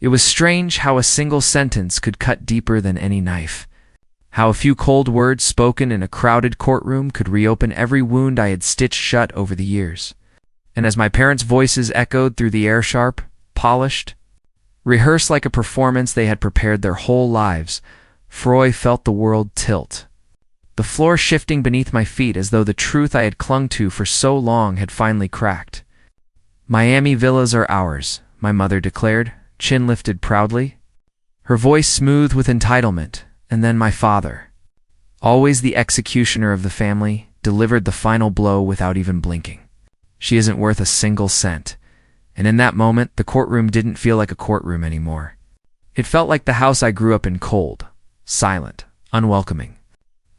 It was strange how a single sentence could cut deeper than any knife. How a few cold words spoken in a crowded courtroom could reopen every wound I had stitched shut over the years. And as my parents' voices echoed through the air sharp, polished, rehearsed like a performance they had prepared their whole lives, Froy felt the world tilt. The floor shifting beneath my feet as though the truth I had clung to for so long had finally cracked. "Miami villas are ours," my mother declared, chin lifted proudly, her voice smooth with entitlement. And then my father, always the executioner of the family, delivered the final blow without even blinking. "She isn't worth a single cent." And in that moment, the courtroom didn't feel like a courtroom anymore. It felt like the house I grew up in, cold, silent, unwelcoming.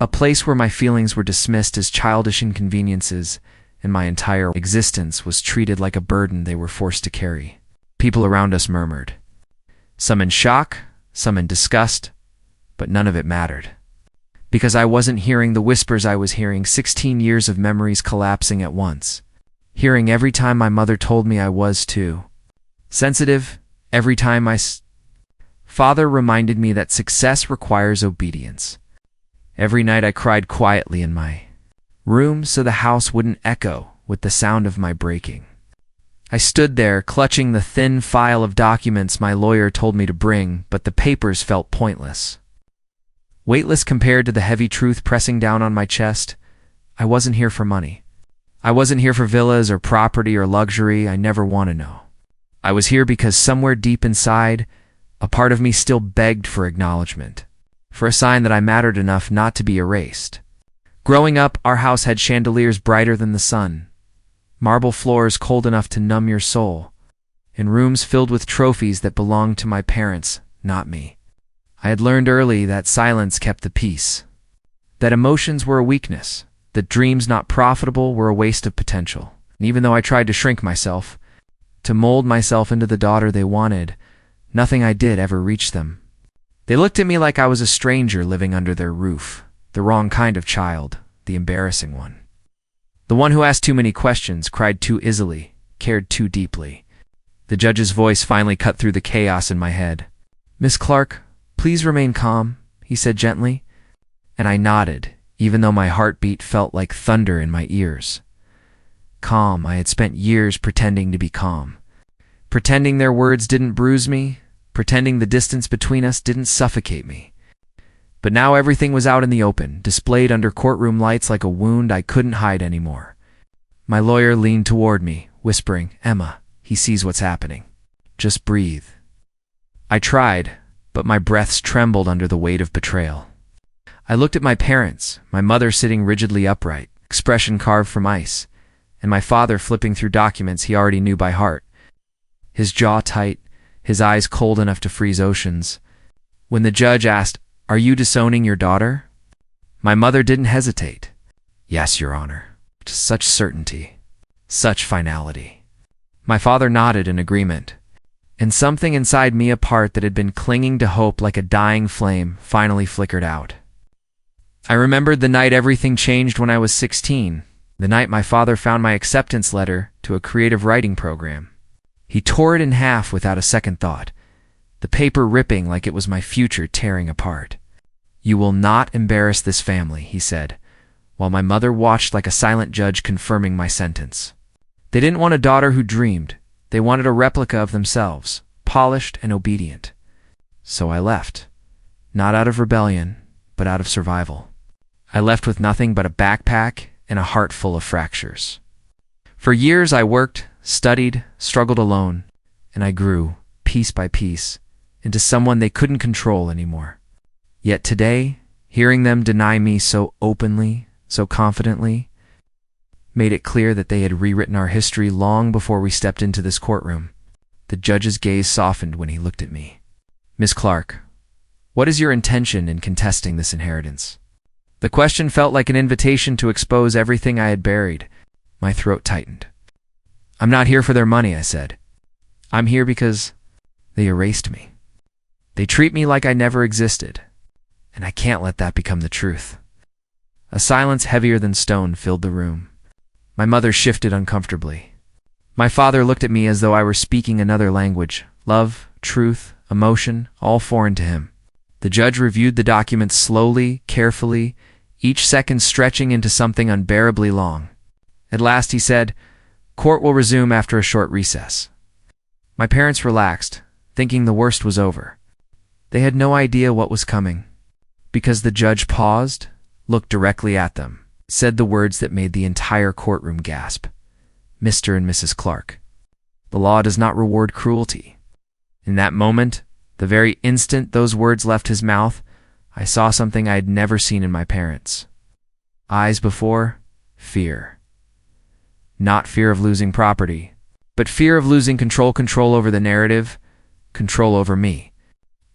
A place where my feelings were dismissed as childish inconveniences, and my entire existence was treated like a burden they were forced to carry. People around us murmured, some in shock, some in disgust, but none of it mattered. Because I wasn't hearing the whispers I was hearing, 16 years of memories collapsing at once. Hearing every time my mother told me I was too sensitive, every time father reminded me that success requires obedience. Every night I cried quietly in my room so the house wouldn't echo with the sound of my breaking. I stood there, clutching the thin file of documents my lawyer told me to bring, but the papers felt pointless. Weightless compared to the heavy truth pressing down on my chest. I wasn't here for money. I wasn't here for villas or property or luxury. I never want to know. I was here because somewhere deep inside, a part of me still begged for acknowledgement, for a sign that I mattered enough not to be erased. Growing up, our house had chandeliers brighter than the sun, marble floors cold enough to numb your soul, and rooms filled with trophies that belonged to my parents, not me. I had learned early that silence kept the peace, that emotions were a weakness, that dreams not profitable were a waste of potential. And even though I tried to shrink myself, to mold myself into the daughter they wanted, nothing I did ever reached them. They looked at me like I was a stranger living under their roof, the wrong kind of child, the embarrassing one. The one who asked too many questions, cried too easily, cared too deeply. The judge's voice finally cut through the chaos in my head. "Miss Clarke, please remain calm," he said gently, and I nodded, even though my heartbeat felt like thunder in my ears. Calm. I had spent years pretending to be calm, pretending their words didn't bruise me, pretending the distance between us didn't suffocate me. But now everything was out in the open, displayed under courtroom lights like a wound I couldn't hide anymore. My lawyer leaned toward me, whispering, "Emma, he sees what's happening. Just breathe." I tried, but my breaths trembled under the weight of betrayal. I looked at my parents, my mother sitting rigidly upright, expression carved from ice, and my father flipping through documents he already knew by heart, his jaw tight, his eyes cold enough to freeze oceans. When the judge asked, "Are you disowning your daughter?" my mother didn't hesitate. "Yes, Your Honor." Such certainty, such finality. My father nodded in agreement, and something inside me, a part that had been clinging to hope like a dying flame, finally flickered out. I remembered the night everything changed when I was 16, the night my father found my acceptance letter to a creative writing program. He tore it in half without a second thought, the paper ripping like it was my future tearing apart. "You will not embarrass this family," he said, while my mother watched like a silent judge confirming my sentence. They didn't want a daughter who dreamed. They wanted a replica of themselves, polished and obedient. So I left, not out of rebellion, but out of survival. I left with nothing but a backpack and a heart full of fractures. For years I worked, studied, struggled alone, and I grew, piece by piece, into someone they couldn't control anymore. Yet today, hearing them deny me so openly, so confidently, made it clear that they had rewritten our history long before we stepped into this courtroom. The judge's gaze softened when he looked at me. "Miss Clarke, what is your intention in contesting this inheritance?" The question felt like an invitation to expose everything I had buried. My throat tightened. "I'm not here for their money," I said. "I'm here because they erased me. They treat me like I never existed, and I can't let that become the truth." A silence heavier than stone filled the room. My mother shifted uncomfortably. My father looked at me as though I were speaking another language, love, truth, emotion, all foreign to him. The judge reviewed the documents slowly, carefully, each second stretching into something unbearably long. At last he said, "Court will resume after a short recess." My parents relaxed, thinking the worst was over. They had no idea what was coming, because the judge paused, looked directly at them, said the words that made the entire courtroom gasp. "Mr. and Mrs. Clarke, the law does not reward cruelty." In that moment, the very instant those words left his mouth, I saw something I had never seen in my parents. Eyes before, fear. Not fear of losing property, but fear of losing control over the narrative, control over me.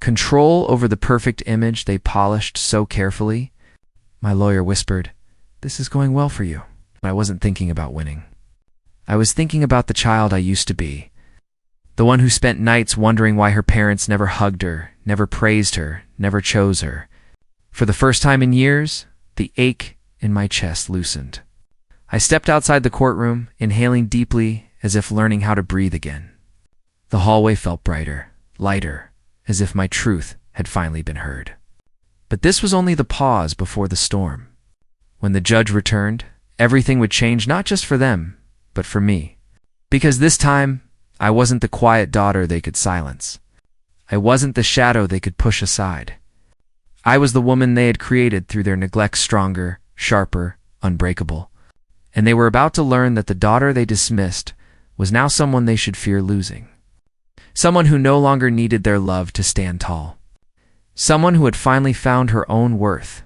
Control over the perfect image they polished so carefully. My lawyer whispered, "This is going well for you." I wasn't thinking about winning. I was thinking about the child I used to be. The one who spent nights wondering why her parents never hugged her, never praised her, never chose her. For the first time in years, the ache in my chest loosened. I stepped outside the courtroom, inhaling deeply, as if learning how to breathe again. The hallway felt brighter, lighter, as if my truth had finally been heard. But this was only the pause before the storm. When the judge returned, everything would change, not just for them, but for me. Because this time, I wasn't the quiet daughter they could silence. I wasn't the shadow they could push aside. I was the woman they had created through their neglect, stronger, sharper, unbreakable. And they were about to learn that the daughter they dismissed was now someone they should fear losing. Someone who no longer needed their love to stand tall. Someone who had finally found her own worth,